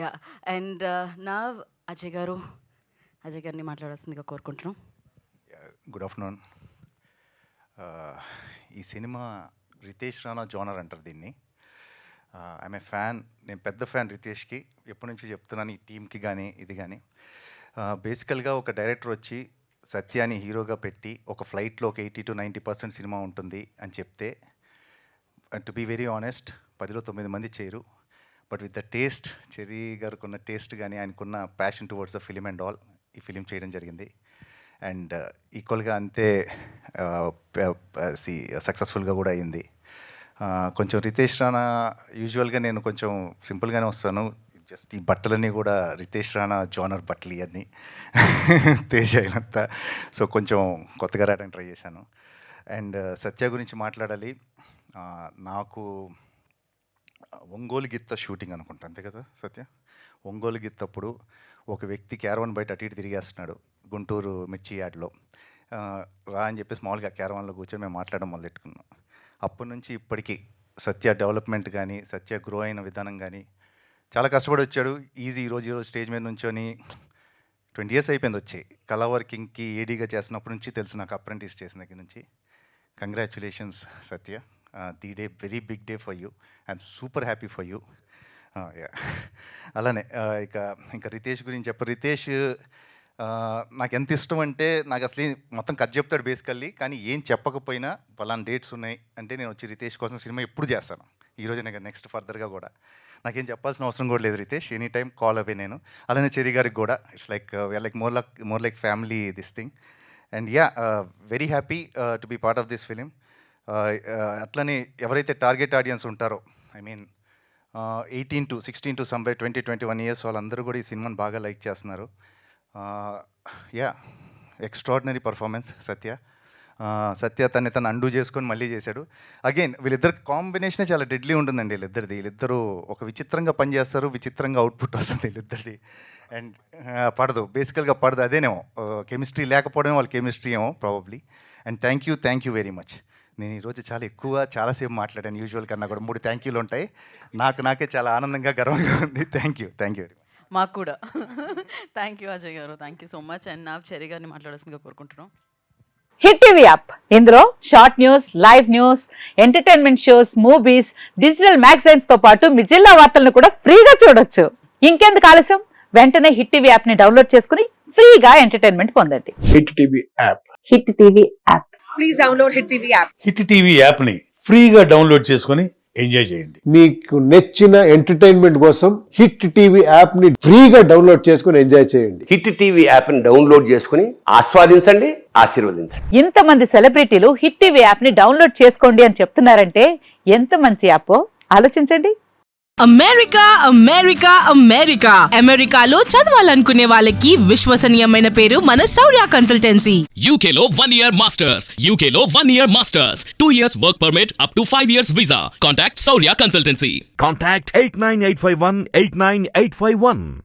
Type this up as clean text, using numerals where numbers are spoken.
Yeah! And నా అజయ్ గారిని మాట్లాడాల్సిందిగా కోరుకుంటున్నాం. Good afternoon. ఈ సినిమా రితేష్ రాణా జోనర్ అంటారు దీన్ని. I'm a fan. నేను పెద్ద ఫ్యాన్ రితేష్కి. ఎప్పటి నుంచి చెప్తున్నాను ఈ టీంకి కానీ ఇది కానీ. బేసికల్గా ఒక డైరెక్టర్ వచ్చి సత్యాని హీరోగా పెట్టి ఒక ఫ్లైట్లో ఒక 80 to 90% సినిమా ఉంటుంది అని చెప్తే, టు బీ వెరీ ఆనెస్ట్, 10లో 9 మంది చేయరు. But with the taste, cherry గారికి ఉన్న టేస్ట్ కానీ ఆయనకున్న passion towards the film and all, ఈ ఫిలిం చేయడం జరిగింది. అండ్ ఈక్వల్గా అంతే సక్సెస్ఫుల్గా కూడా అయింది. కొంచెం రితేష్ రాణా యూజువల్గా నేను కొంచెం సింపుల్గానే వస్తాను. జస్ట్ ఈ బట్టలన్నీ కూడా రితేష్ రాణా జోనర్ బట్టలు ఇవన్నీ తేజ అయినంత. సో కొంచెం కొత్తగా రావడానికి ట్రై చేశాను. అండ్ సత్య గురించి మాట్లాడాలి. నాకు ఒంగోలు గిత్త షూటింగ్ అనుకుంటా, అంతే కదా సత్య? ఒంగోలు గిత్తప్పుడు ఒక వ్యక్తి క్యారవాన్ బయట అటు ఇటు తిరిగేస్తున్నాడు గుంటూరు మిర్చి యార్డ్లో. రా అని చెప్పేసి మామూలుగా క్యారవాన్లో కూర్చొని మేము మాట్లాడడం మొదలెట్టుకున్నాం. అప్పటి నుంచి ఇప్పటికీ సత్య డెవలప్మెంట్ కానీ, సత్య గ్రో అయిన విధానం కానీ చాలా కష్టపడి వచ్చాడు. ఈరోజు స్టేజ్ మీద నుంచొని 20 years అయిపోయింది వచ్చి. కళా వర్కింగ్కి ఏడీగా చేస్తున్నప్పటి నుంచి తెలుసు నాకు, అప్రెంటిస్ చేసిన దగ్గర నుంచి. Congratulations Satya. The day very big day for you. I'm super happy for you. అలానే ఇంకా రితేష్ గురించి రితేష్ నాకు ఎంత ఇష్టం అంటే, నాకు అసలు మొత్తం కథ చెప్తాడు బేసికల్లీ, కానీ ఏం చెప్పకపోయినా పలానా డేట్స్ ఉన్నాయి అంటే నేను వచ్చి రితేష్ కోసం సినిమా ఎప్పుడు చేస్తాను. ఈరోజు నేను నెక్స్ట్ ఫర్దర్గా కూడా నాకేం చెప్పాల్సిన అవసరం కూడా లేదు Ritesh. Any time call away నేను. అలానే చెర్రీ గారికి కూడా it's like more like family this thing. And very happy to be part of this film. అట్లనే ఎవరైతే టార్గెట్ ఆడియన్స్ ఉంటారో, I mean 18 to 16 to somewhere 20-21 years వాళ్ళందరూ కూడా ఈ సినిమాని బాగా లైక్ చేస్తున్నారు. ఎక్స్ట్రాడినరీ పర్ఫార్మెన్స్ సత్య తను అండూ చేసుకొని మళ్ళీ చేశాడు. అగైన్ వీళ్ళిద్దరు కాంబినేషనే చాలా డెడ్లీ ఉంటుందండి. వీళ్ళిద్దరూ ఒక విచిత్రంగా పనిచేస్తారు, విచిత్రంగా అవుట్పుట్ వస్తుంది వీళ్ళిద్దరిది. అండ్ పడదు, బేసికల్గా పడదు. అదేనేమో కెమిస్ట్రీ లేకపోవడమే వాళ్ళ కెమిస్ట్రీ ఏమో probably. And thank you very much. నేను ఈరోజు చాలాసేపు మాట్లాడాను. యూజువల్ కన్నా కూడా 3 థ్యాంక్ యూలు ఉంటాయి. నాకే చాలా ఆనందంగా, గర్వంగా ఉంది. Thank you very much. మాకు కూడా థ్యాంక్ యూ అజయ్ గారు, thank you so much. And నా చెర్రీ గారిని మాట్లాడాల్సిందిగా కోరుకుంటున్నాం. హిట్ టీవీ యాప్, ఇందులో short news, live news, entertainment shows, movies, digital magazines తో పాటు మీ జిల్లా వార్తలను కూడా ఫ్రీగా చూడొచ్చు. ఇంకెందుకు ఆలస్యం, వెంటనే హిట్ టీవీ యాప్ ని డౌన్లోడ్ చేసుకుని ఫ్రీగా ఎంటర్టైన్మెంట్ పొందండి. Hit TV app. Hit TV app. Please download hit TV app. Hit TV యాప్ని ఫ్రీగా డౌన్లోడ్ చేసుకొని ఎంజాయ్ చేయండి. మీకు నచ్చిన ఎంటర్టైన్మెంట్ కోసం హిట్ టీవీ యాప్ ని ఫ్రీగా డౌన్లోడ్ చేసుకొని ఎంజాయ్ చేయండి. హిట్ టీవీ యాప్ ని డౌన్లోడ్ చేసుకుని ఆస్వాదించండి, ఆశీర్వదించండి. ఇంతమంది సెలబ్రిటీలు హిట్ టీవీ యాప్ ని డౌన్లోడ్ చేసుకోండి అని చెప్తున్నారంటే ఎంత మంచి యాప్ ఆలోచించండి. అమెరికాలో చదవాలనుకునే వాళ్ళకి విశ్వసనీయమైన పేరు మన శౌర్య కన్సల్టెన్సీ. UK లో 1 year masters, UK లో 1 year masters, 2 years work permit up to 5 years visa. Contact Saurya Consultancy. Contact 89851 89851.